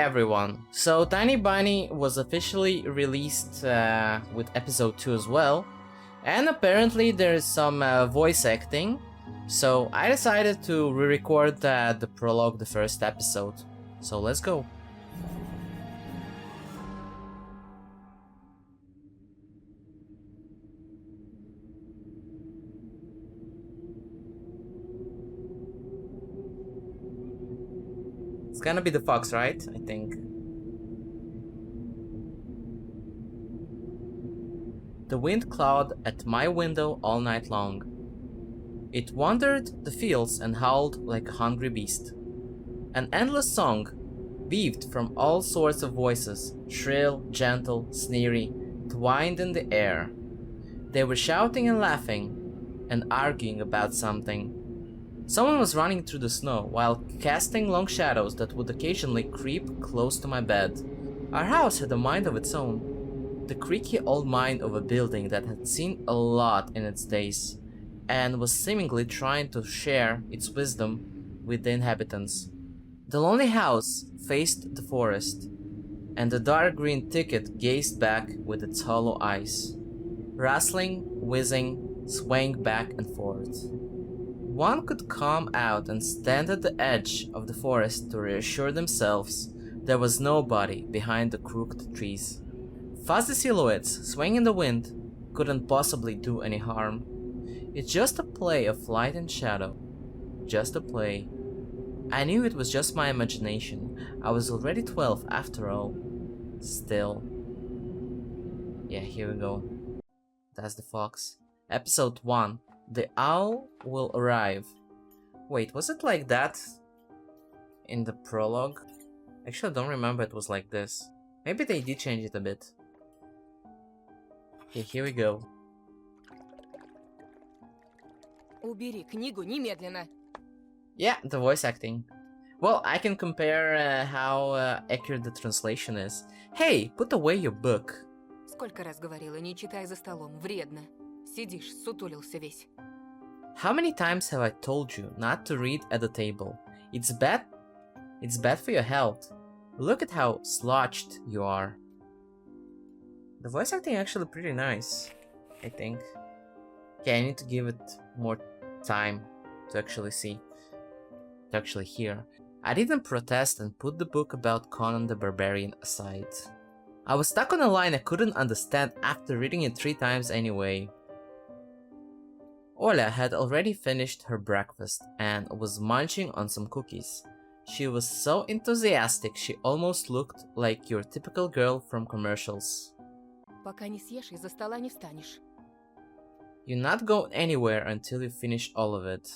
everyone. So Tiny Bunny was officially released with episode 2 as well, and apparently there is some voice acting, so I decided to re-record the prologue, the first episode. So let's go. It's gonna be the fox, right? I think. The wind clawed at my window all night long. It wandered the fields and howled like a hungry beast. An endless song, weaved from all sorts of voices, shrill, gentle, sneery, twined in the air. They were shouting and laughing, and arguing about something. Someone was running through the snow while casting long shadows that would occasionally creep close to my bed. Our house had a mind of its own. The creaky old mind of a building that had seen a lot in its days, and was seemingly trying to share its wisdom with the inhabitants. The lonely house faced the forest, and the dark green thicket gazed back with its hollow eyes, rustling, whizzing, swaying back and forth. One could come out and stand at the edge of the forest to reassure themselves there was nobody behind the crooked trees. Fuzzy silhouettes swaying in the wind couldn't possibly do any harm. It's just a play of light and shadow. Just a play. I knew it was just my imagination. I was already 12 after all. Still. Yeah, here we go. That's the fox. Episode 1. The owl will arrive. Wait, was it like that in the prologue? Actually, I don't remember it was like this. Maybe they did change it a bit. Okay, here we go. Убери книгу немедленно. Yeah, the voice acting. Well, I can compare how accurate the translation is. Hey, put away your book. Сколько раз говорила, не читай за столом, вредно. Сидишь, сутулился весь. How many times have I told you not to read at the table? It's bad for your health. Look at how slouched you are. The voice acting actually pretty nice, I think. Okay, I need to give it more time to actually see, to actually hear. I didn't protest and put the book about Conan the Barbarian aside. I was stuck on a line I couldn't understand after reading it 3 times anyway. Olia had already finished her breakfast and was munching on some cookies. She was so enthusiastic she almost looked like your typical girl from commercials. Пока не съешь, из-за стола не встанешь. You're not going anywhere until you finish all of it.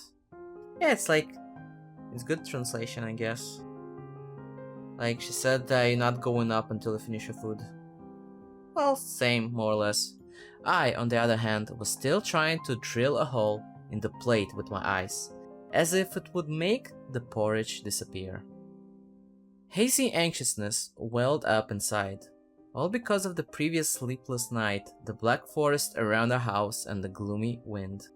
Yeah, it's good translation, I guess. Like she said, you're not going up until you finish your food. Well, same, more or less. I, on the other hand, was still trying to drill a hole in the plate with my eyes, as if it would make the porridge disappear. Hazy anxiousness welled up inside, all because of the previous sleepless night, the black forest around our house, and the gloomy wind.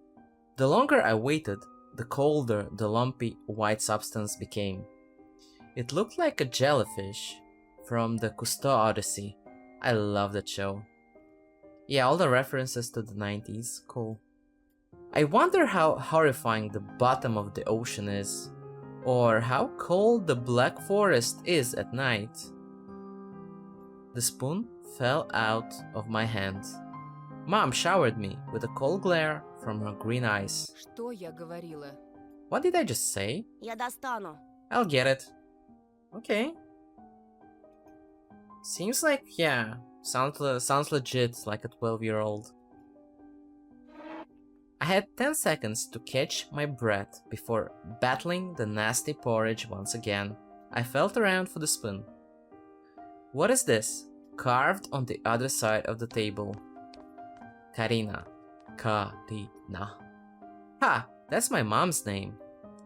The longer I waited, the colder the lumpy white substance became. It looked like a jellyfish from the Cousteau Odyssey. I love that show. Yeah, all the references to the 90s, cool. I wonder how horrifying the bottom of the ocean is, or how cold the black forest is at night. The spoon fell out of my hand. Mom showered me with a cold glare from her green eyes. Что я говорила? What did I just say? Я достану. I'll get it. Okay. Seems like, yeah, sounds legit like a 12-year-old. I had 10 seconds to catch my breath before battling the nasty porridge once again. I felt around for the spoon. What is this? Carved on the other side of the table. Karina. Karina. Ha! That's my mom's name.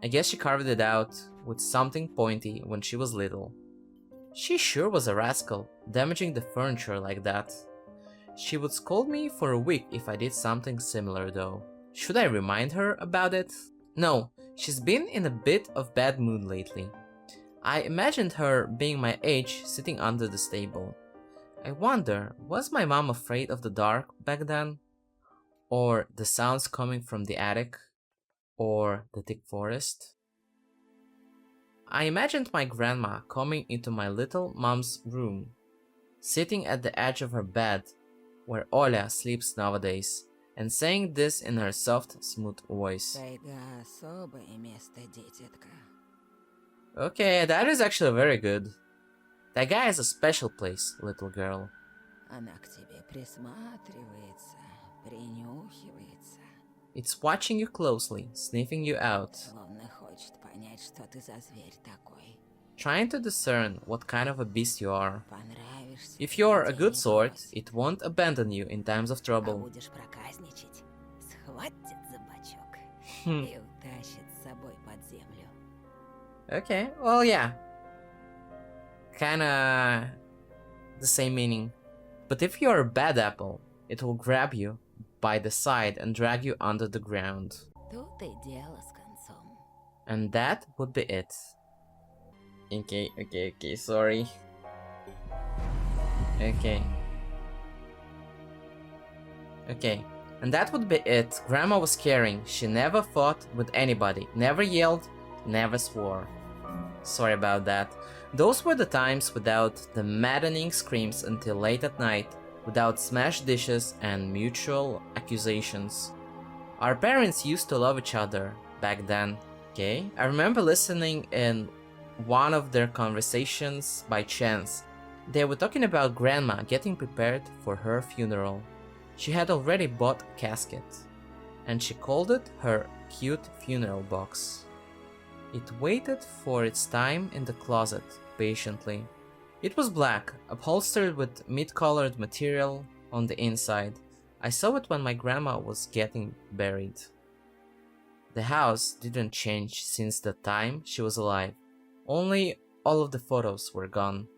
I guess she carved it out with something pointy when she was little. She sure was a rascal, damaging the furniture like that. She would scold me for a week if I did something similar though. Should I remind her about it? No, she's been in a bit of bad mood lately. I imagined her being my age, sitting under the stable. I wonder, was my mom afraid of the dark back then? Or the sounds coming from the attic? Or the thick forest? I imagined my grandma coming into my little mom's room, sitting at the edge of her bed, where Olia sleeps nowadays, and saying this in her soft, smooth voice. Тайга особое место, дитятка. Okay, that is actually very good. That guy is a special place, little girl. Она к тебе присматривается, принюхивается. It's watching you closely, sniffing you out, Словно хочет понять, что ты за зверь такой. trying to discern what kind of a beast you are. Понравишься. If you're a тебя good не sort, бросит. it won't abandon you in times of А trouble. будешь проказничать, схватит за бочок Hmm. и утащит с собой под землю. Okay, well, yeah. Kinda the same meaning. But if you're a bad apple, it will grab you by the side and drag you under the ground. Тут и дело с концом. And that would be it. Okay, sorry. Okay, and that would be it. Grandma was caring. She never fought with anybody, never yelled, never swore. Sorry about that. Those were the times without the maddening screams until late at night, without smashed dishes and mutual accusations. Our parents used to love each other back then, okay? I remember listening in one of their conversations by chance. They were talking about Grandma getting prepared for her funeral. She had already bought a casket, and she called it her cute funeral box. It waited for its time in the closet, patiently. It was black, upholstered with mid-colored material on the inside. I saw it when my grandma was getting buried. The house didn't change since the time she was alive. Only all of the photos were gone.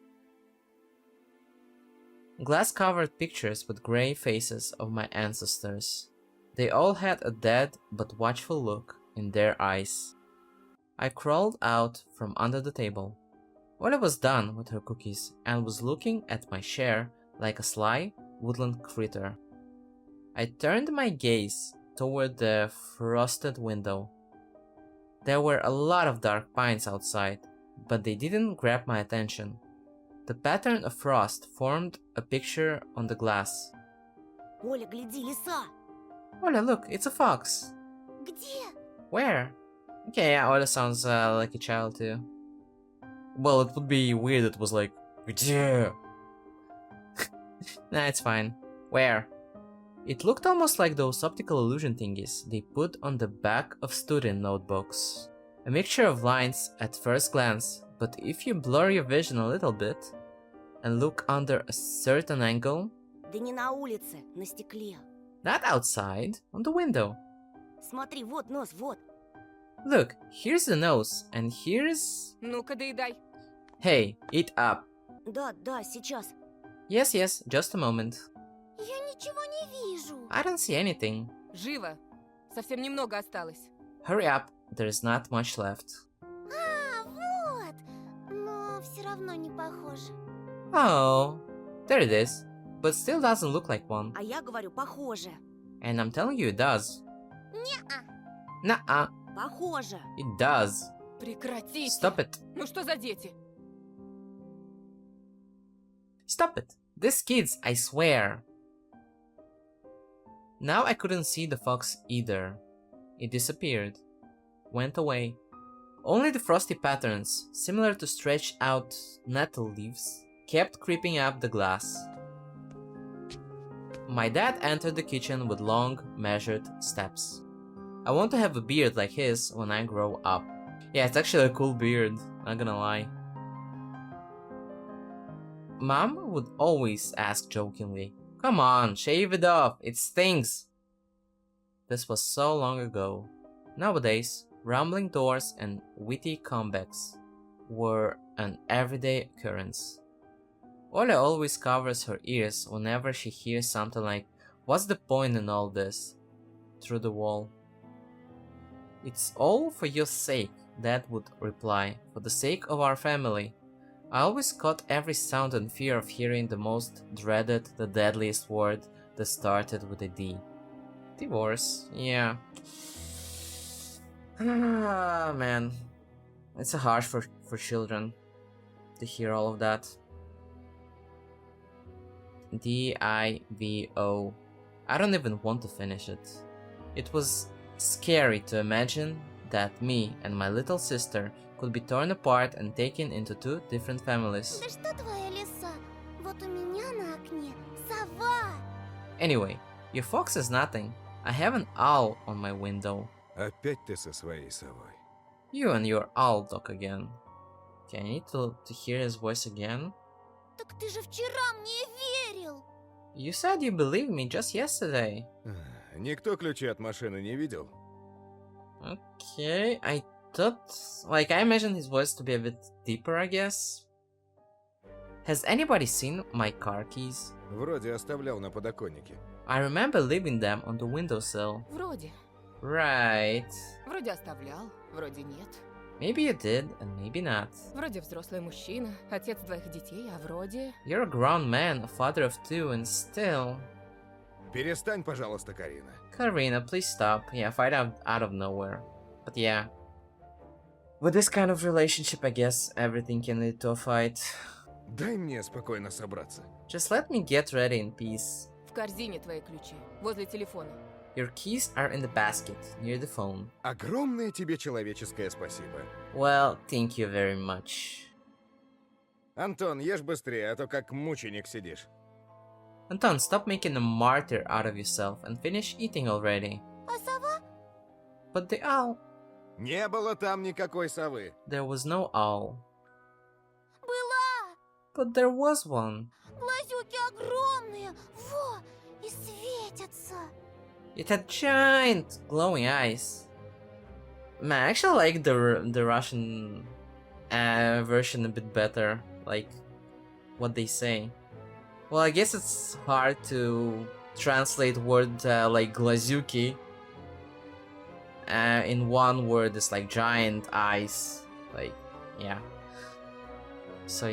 Glass-covered pictures with grey faces of my ancestors. They all had a dead but watchful look in their eyes. I crawled out from under the table. Olia was done with her cookies and was looking at my share like a sly woodland critter. I turned my gaze toward the frosted window. There were a lot of dark pines outside, but they didn't grab my attention. The pattern of frost formed a picture on the glass. Оля, гляди, лиса! Olia, look, it's a fox. Где? Where? Okay, yeah, Olia sounds like a child too. Well, it would be weird if it was like, yeah. Nah, it's fine. Where? It looked almost like those optical illusion thingies they put on the back of student notebooks. A mixture of lines at first glance, but if you blur your vision a little bit and look under a certain angle, Да не на улице, на стекле. not outside, on the window. Смотри, вот нос, вот. Look, here's the nose, and here's... Ну-ка, доедай. Hey, eat up. Да, да, сейчас. Yes, just a moment. Я ничего не вижу. I don't see anything. Живо. Совсем немного осталось. Hurry up, there's not much left. А, вот. Но все равно не похоже. Oh, there it is, but still doesn't look like one. А я говорю, похоже. And I'm telling you it does. Не-а. Nuh-uh, Похоже. it does. Прекратите. Stop it. Ну что за дети? Stop it. These kids, I swear. Now I couldn't see the fox either. It disappeared. Went away. Only the frosty patterns, similar to stretched out nettle leaves, kept creeping up the glass. My dad entered the kitchen with long, measured steps. I want to have a beard like his when I grow up. Yeah, it's actually a cool beard, not gonna lie. Mom would always ask jokingly, "Come on, shave it off, it stings." This was so long ago. Nowadays, rumbling doors and witty comebacks were an everyday occurrence. Olia always covers her ears whenever she hears something like, "What's the point in all this?" through the wall. "It's all for your sake," Dad would reply, for the sake of our family. I always caught every sound in fear of hearing the most dreaded, the deadliest word that started with a D. Divorce, yeah. Ah, man. It's harsh for children to hear all of that. D-I-V-O. I don't even want to finish it. It was scary to imagine that me and my little sister could be torn apart and taken into two different families. Да что твоя лиса? Вот у меня на окне сова. Anyway, your fox is nothing. I have an owl on my window. Опять ты со своей совой. You and your owl talk again. Okay, I need to hear his voice again. Так ты же вчера мне верил. You said you believed me just yesterday. Никто ключи от машины не видел? Okay, I thought... Like, I imagined his voice to be a bit deeper, I guess. Has anybody seen my car keys? Вроде оставлял на подоконнике. I remember leaving them on the windowsill. Вроде. Right. Вроде оставлял, вроде нет. Maybe you did, and maybe not. Вроде взрослый мужчина, отец двоих детей, а вроде... You're a grown man, a father of two, and still... Перестань, пожалуйста, Карина. Karina, please stop. Yeah, fight out of nowhere. But yeah. With this kind of relationship, I guess everything can lead to a fight. Дай мне спокойно собраться. Just let me get ready in peace. В корзине твои ключи, возле телефона. Your keys are in the basket, near the phone. Огромное тебе человеческое спасибо. Well, thank you very much. Антон, ешь быстрее, а то как мученик сидишь. Anton, stop making a martyr out of yourself and finish eating already. А сова? But the owl... Не было там никакой совы. There was no owl. Была. But there was one. Глазюки огромные. Во, и светятся. It had giant glowing eyes. Man, I actually like the Russian version a bit better. Like, what they say. Well, I guess it's hard to translate word like glazuki. In one word, it's like giant eyes. Like, yeah. So,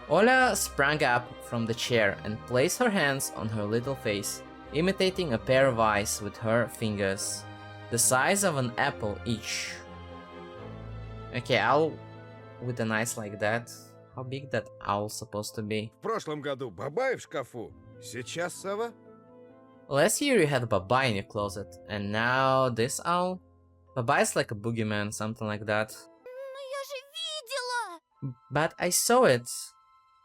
Olia sprang up from the chair and placed her hands on her little face, imitating a pair of eyes with her fingers, the size of an apple each. Okay, owl with an eyes like that. How big that owl supposed to be? В прошлом году бабай в шкафу. Сейчас сова? Last year you had Baba in your closet, and now this owl? Baba is like a boogeyman, something like that. Но я же видела. But I saw it.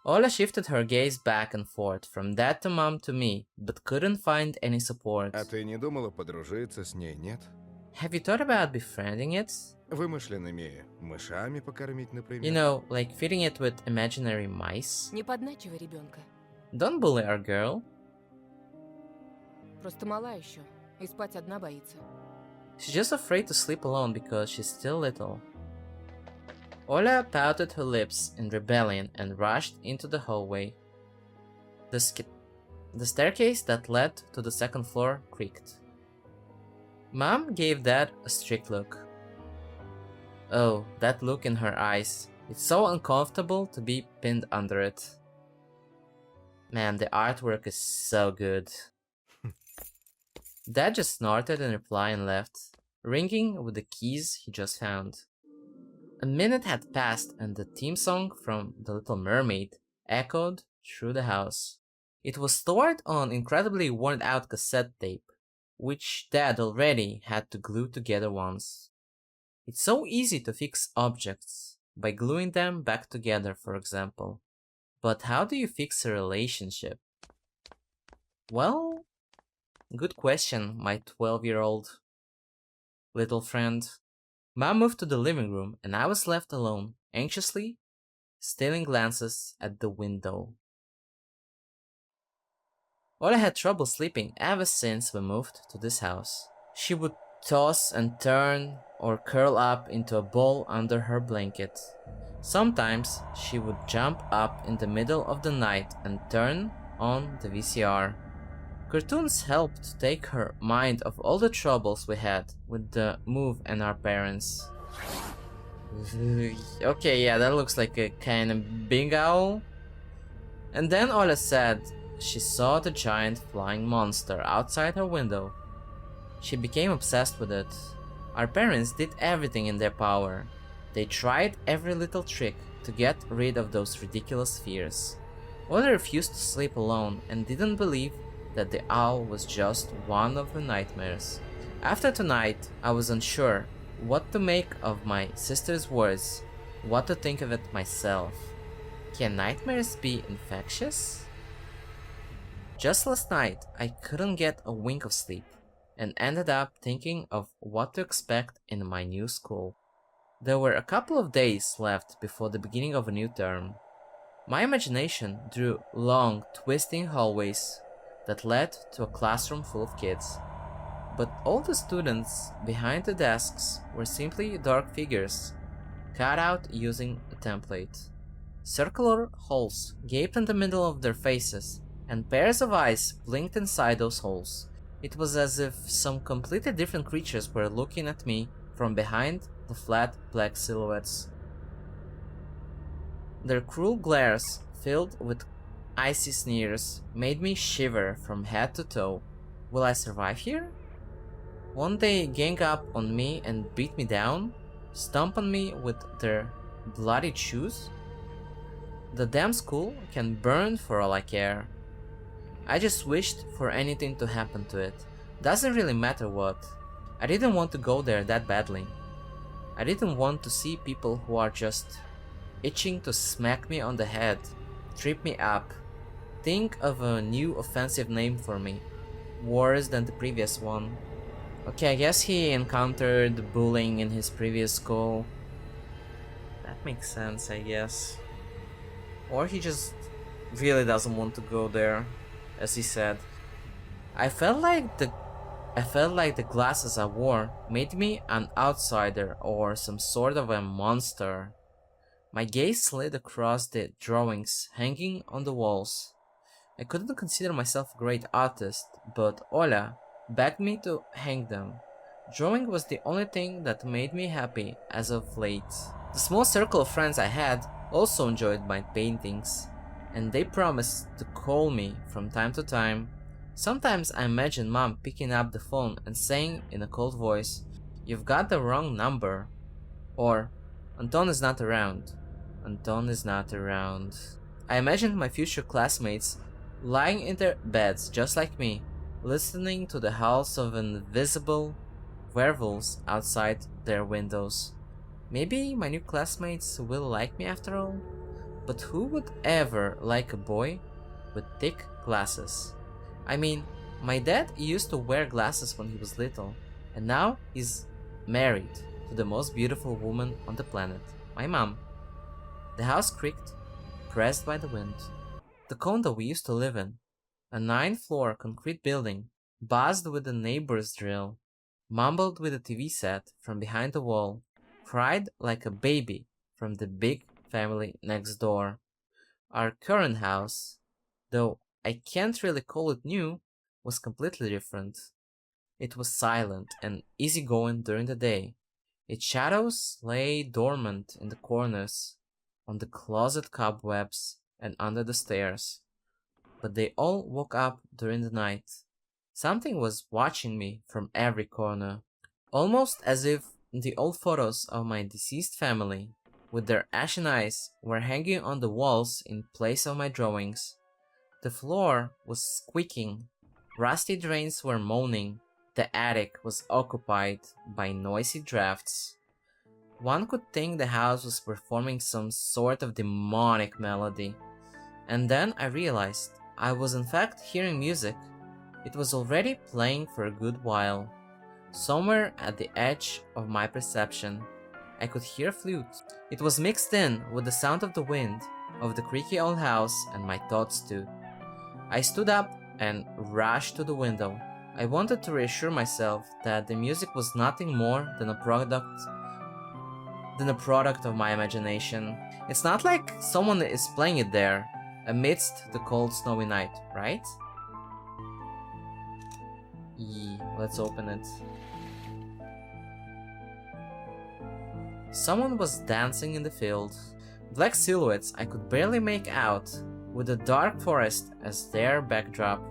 Ola shifted her gaze back and forth, from Dad to Mom to me, but couldn't find any support. А ты не думала подружиться с ней, нет? Have you thought about befriending it? Вымышленными мышами покормить, например. You know, like feeding it with imaginary mice? Не подначивай ребенка. Don't bully our girl. Просто мала еще, и спать одна боится. She's just afraid to sleep alone because she's still little. Ola pouted her lips in rebellion and rushed into the hallway. The staircase that led to the second floor creaked. Mom gave Dad a strict look. Oh, that look in her eyes. It's so uncomfortable to be pinned under it. Man, the artwork is so good. Dad just snorted in reply and left, ringing with the keys he just found. A minute had passed and the theme song from The Little Mermaid echoed through the house. It was stored on incredibly worn-out cassette tape, which Dad already had to glue together once. It's so easy to fix objects, by gluing them back together, for example. But how do you fix a relationship? Well, good question, my 12-year-old little friend. Mom moved to the living room and I was left alone, anxiously stealing glances at the window. Ola had trouble sleeping ever since we moved to this house. She would toss and turn or curl up into a ball under her blanket. Sometimes she would jump up in the middle of the night and turn on the VCR. Cartoons helped take her mind off all the troubles we had with the move and our parents. Okay, yeah, that looks like a kind of big owl. And then Olia said she saw the giant flying monster outside her window. She became obsessed with it. Our parents did everything in their power. They tried every little trick to get rid of those ridiculous fears. Olia refused to sleep alone and didn't believe that the owl was just one of her nightmares. After tonight, I was unsure what to make of my sister's words, what to think of it myself. Can nightmares be infectious? Just last night, I couldn't get a wink of sleep and ended up thinking of what to expect in my new school. There were a couple of days left before the beginning of a new term. My imagination drew long, twisting hallways that led to a classroom full of kids. But all the students behind the desks were simply dark figures, cut out using a template. Circular holes gaped in the middle of their faces, and pairs of eyes blinked inside those holes. It was as if some completely different creatures were looking at me from behind the flat black silhouettes. Their cruel glares, filled with icy sneers, made me shiver from head to toe. Will I survive here? Won't they gang up on me and beat me down? Stomp on me with their bloody shoes? The damn school can burn for all I care. I just wished for anything to happen to it. Doesn't really matter what. I didn't want to go there that badly. I didn't want to see people who are just itching to smack me on the head, trip me up. Think of a new offensive name for me, worse than the previous one. Okay, I guess he encountered bullying in his previous school. That makes sense, I guess. Or he just really doesn't want to go there, as he said. I felt like the glasses I wore made me an outsider or some sort of a monster. My gaze slid across the drawings hanging on the walls. I couldn't consider myself a great artist, but Olia begged me to hang them. Drawing was the only thing that made me happy as of late. The small circle of friends I had also enjoyed my paintings, and they promised to call me from time to time. Sometimes I imagine Mom picking up the phone and saying in a cold voice, "You've got the wrong number," or "Anton is not around. Anton is not around." I imagined my future classmates lying in their beds just like me, listening to the howls of invisible werewolves outside their windows. Maybe my new classmates will like me after all? But who would ever like a boy with thick glasses? I mean, my dad used to wear glasses when he was little, and now he's married to the most beautiful woman on the planet, my mom. The house creaked, pressed by the wind. The condo we used to live in, a 9-floor concrete building, buzzed with the neighbor's drill, mumbled with a TV set from behind the wall, cried like a baby from the big family next door. Our current house, though I can't really call it new, was completely different. It was silent and easygoing during the day. Its shadows lay dormant in the corners, on the closet cobwebs, and under the stairs. But they all woke up during the night. Something was watching me from every corner, almost as if the old photos of my deceased family, with their ashen eyes, were hanging on the walls in place of my drawings. The floor was squeaking, rusty drains were moaning, the attic was occupied by noisy drafts. One could think the house was performing some sort of demonic melody. And then I realized I was in fact hearing music. It was already playing for a good while. Somewhere at the edge of my perception, I could hear a flute. It was mixed in with the sound of the wind, of the creaky old house, and my thoughts too. I stood up and rushed to the window. I wanted to reassure myself that the music was nothing more than a product of my imagination. It's not like someone is playing it there, amidst the cold snowy night, right? Let's open it. Someone was dancing in the field. Black silhouettes I could barely make out, with the dark forest as their backdrop.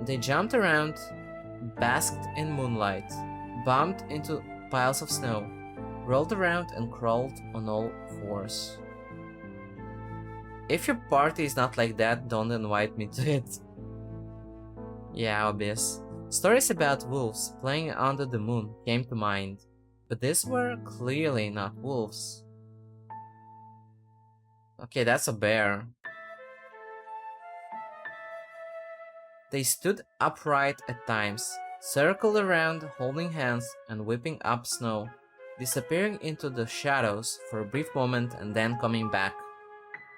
They jumped around, basked in moonlight, bumped into piles of snow, rolled around and crawled on all fours. If your party is not like that, don't invite me to it. Yeah, obvious. Stories about wolves playing under the moon came to mind, but these were clearly not wolves. Okay, that's a bear. They stood upright at times, circled around holding hands and whipping up snow, disappearing into the shadows for a brief moment and then coming back.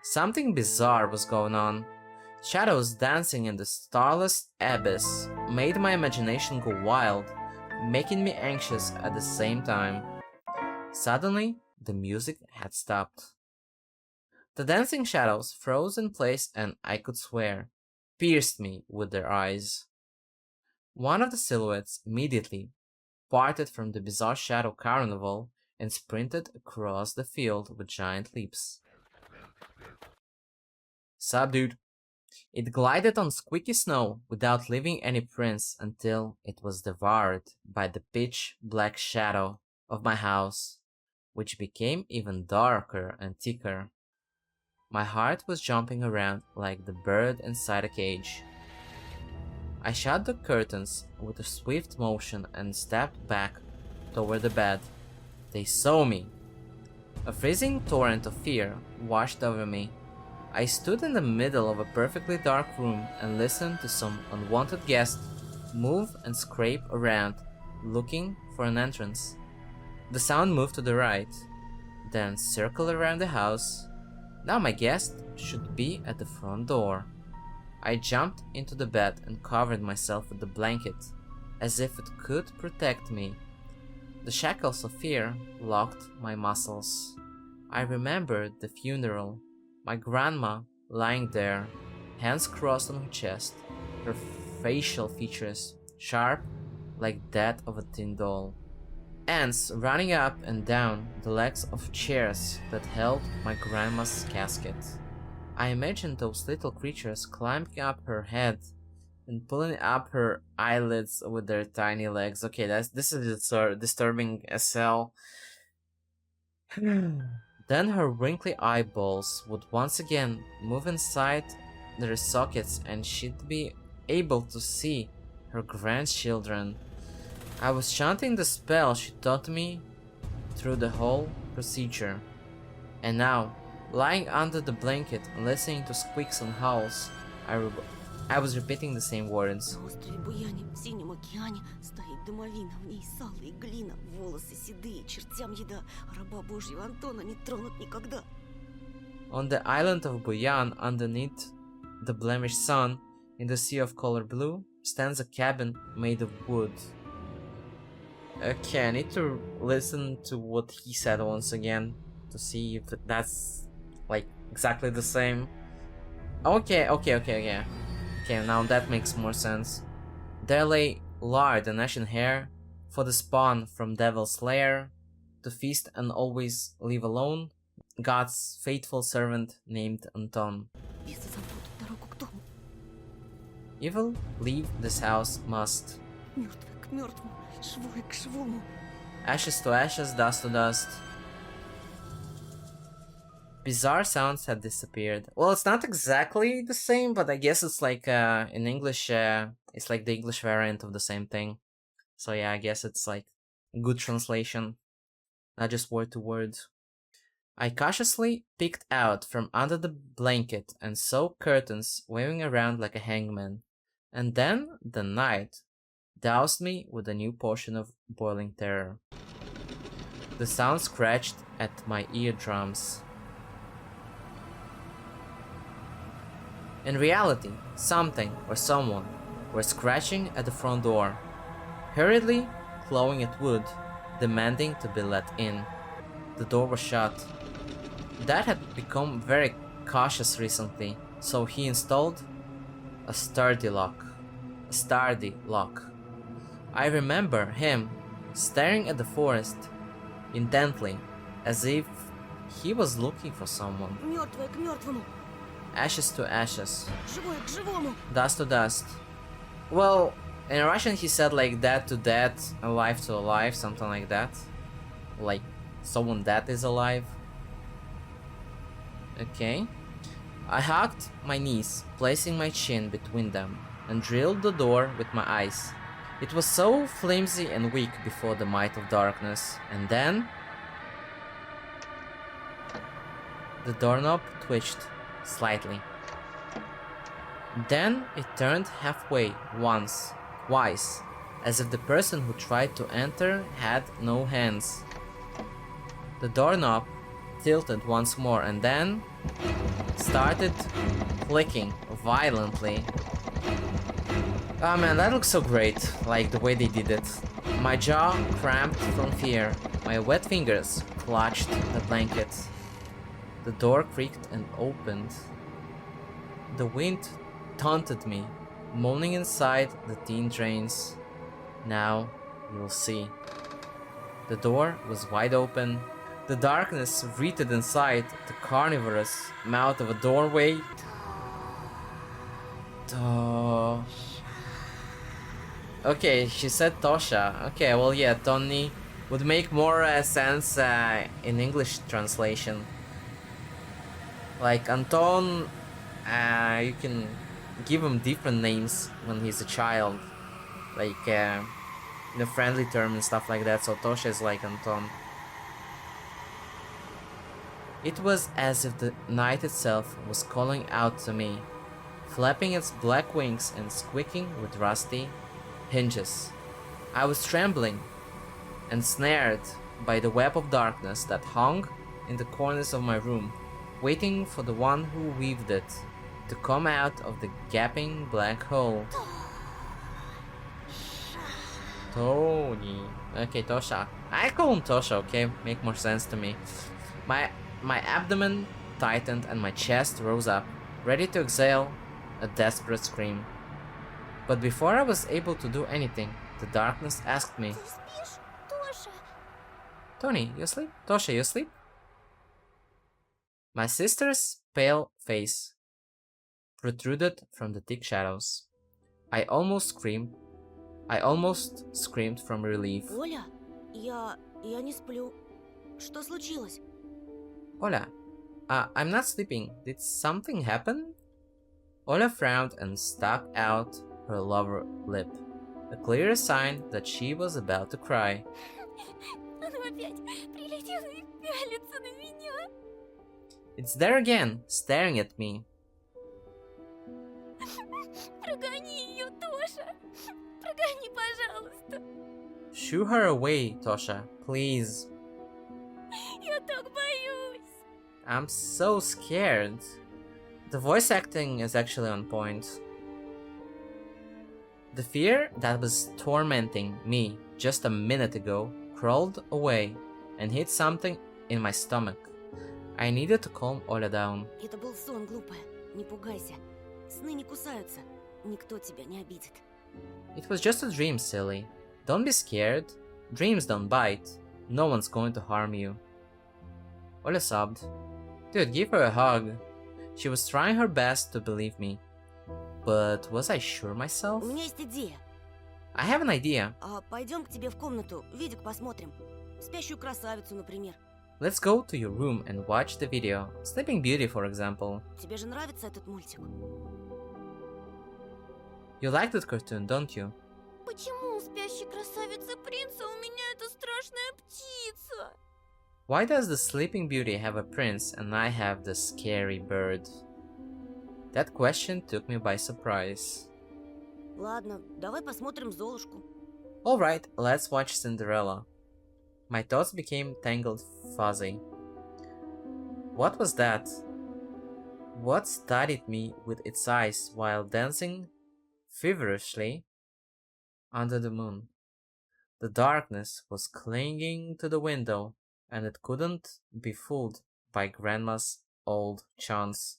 Something bizarre was going on. Shadows dancing in the starless abyss made my imagination go wild, making me anxious at the same time. Suddenly, the music had stopped. The dancing shadows froze in place and, I could swear, pierced me with their eyes. One of the silhouettes immediately parted from the bizarre shadow carnival and sprinted across the field with giant leaps. Sup, dude? It glided on squeaky snow without leaving any prints until it was devoured by the pitch black shadow of my house, which became even darker and thicker. My heart was jumping around like the bird inside a cage. I shut the curtains with a swift motion and stepped back toward the bed. They saw me. A freezing torrent of fear washed over me. I stood in the middle of a perfectly dark room and listened to some unwanted guest move and scrape around, looking for an entrance. The sound moved to the right, then circled around the house. Now my guest should be at the front door. I jumped into the bed and covered myself with the blanket, as if it could protect me. The shackles of fear locked my muscles. I remembered the funeral. My grandma lying there, hands crossed on her chest, her facial features sharp like that of a tin doll. Ants running up and down the legs of chairs that held my grandma's casket. I imagined those little creatures climbing up her head and pulling up her eyelids with their tiny legs. Okay, this is disturbing as hell. Then her wrinkly eyeballs would once again move inside their sockets and she'd be able to see her grandchildren. I was chanting the spell she taught me through the whole procedure. And now, lying under the blanket and listening to squeaks and howls, I was repeating the same words. На острове Буяне, в синем океане, стоит домовина, в ней сало и глина, волосы седые, чертям еда, раба Божьего Антона не тронут никогда. On the island of Buyan, underneath the blemished sun, in the sea of color blue, stands a cabin made of wood. Okay, I need to listen to what he said once again to see if that's like exactly the same. Okay, now that makes more sense. There lay lard and ashen hair for the spawn from Devil's Lair, to feast and always leave alone, God's faithful servant named Anton. Бесы запутают дорогу к дому. Evil leave this house must. Мертвый к мертвому, живой к живому. Ashes to ashes, dust to dust. Bizarre sounds had disappeared. Well, it's not exactly the same, but I guess it's like in English, it's like the English variant of the same thing. So yeah, I guess it's like a good translation, not just word to word. I cautiously peeked out from under the blanket and saw curtains waving around like a hangman. And then the night doused me with a new portion of boiling terror. The sound scratched at my eardrums. In reality, something or someone were scratching at the front door, hurriedly clawing at wood, demanding to be let in. The door was shut. Dad had become very cautious recently, so he installed a sturdy lock. I remember him staring at the forest, intently, as if he was looking for someone. Мертвое к мертвому, Ashes to ashes, живое к живому. dust to dust. Well, in Russian he said like dead to dead, alive to alive, something like that. Like someone that is alive. Okay. I hugged my knees, placing my chin between them, and drilled the door with my eyes. It was so flimsy and weak before the might of darkness, and then the doorknob twitched slightly. Then it turned halfway once, twice, as if the person who tried to enter had no hands. The doorknob tilted once more and then started clicking violently. Oh man, that looks so great, like the way they did it. My jaw cramped from fear. My wet fingers clutched the blanket. The door creaked and opened. The wind taunted me, moaning inside the tin drains. Now you'll see. The door was wide open. The darkness wreathed inside the carnivorous mouth of a doorway. Okay, she said Tosha. Okay, well yeah, Tony would make more sense in English translation. Like Anton, you can give him different names when he's a child, like in a friendly term and stuff like that. So Tosha is like Anton. It was as if the night itself was calling out to me, flapping its black wings and squeaking with rusty hinges. I was trembling and snared by the web of darkness that hung in the corners of my room, waiting for the one who weaved it to come out of the gaping black hole. Tony. Okay, Tosha. I call him Tosha, okay? Make more sense to me. My abdomen tightened and my chest rose up, ready to exhale a desperate scream. But before I was able to do anything, the darkness asked me, Ты спишь, Тоша? Tony, you asleep? Tosha, you asleep? My sister's pale face protruded from the thick shadows. I almost screamed from relief. Оля, я не сплю. Что случилось? Olia, I'm not sleeping. Did something happen? Olia frowned and stuck out her lower lip, a clear sign that she was about to cry. Оно опять прилетело и пялится на меня. It's there again, staring at me. Прогони ее, Тоша. Прогони, пожалуйста. Shoo her away, Tosha, please. Я так боюсь. I'm so scared. The voice acting is actually on point. The fear that was tormenting me just a minute ago crawled away and hit something in my stomach. I needed to calm Olia down. Это был сон, глупая. Не пугайся. Сны не кусаются. Никто тебя не обидит. It was just a dream, silly. Don't be scared. Dreams don't bite. No one's going to harm you. Olia sobbed. Dude, give her a hug. She was trying her best to believe me. But was I sure myself? У меня есть идея. I have an idea. Пойдем к тебе в комнату, видик посмотрим. Спящую красавицу, например. Let's go to your room and watch the video. Sleeping Beauty, for example. Тебе же нравится этот мультик? You like that cartoon, don't you? Почему у спящей красавицы принца у меня эта страшная птица? Why does the Sleeping Beauty have a prince and I have the scary bird? That question took me by surprise. Ладно, давай посмотрим Золушку. Alright, let's watch Cinderella. My thoughts became tangled fuzzy. What was that? What studied me with its eyes while dancing feverishly under the moon? The darkness was clinging to the window, and it couldn't be fooled by Grandma's old chants.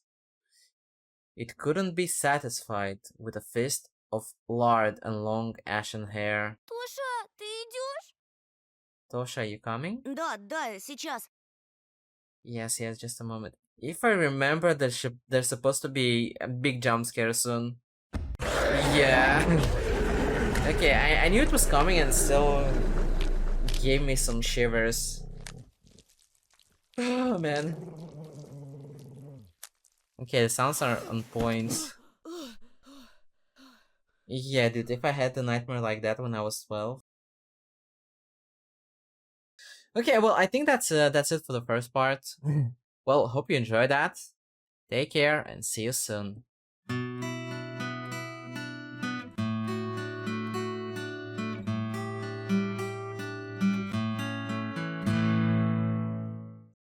It couldn't be satisfied with a fist of lard and long ashen hair. Тоша, ты идешь? Tosha, you coming? Да, да, сейчас. Yes, just a moment. If I remember, there's supposed to be a big jump scare soon. Yeah. Okay, I knew it was coming and still gave me some shivers. Oh man. Okay, the sounds are on point. Yeah, dude, if I had a nightmare like that when I was 12. Okay, well, I think that's it for the first part. Well, hope you enjoyed that. Take care and see you soon.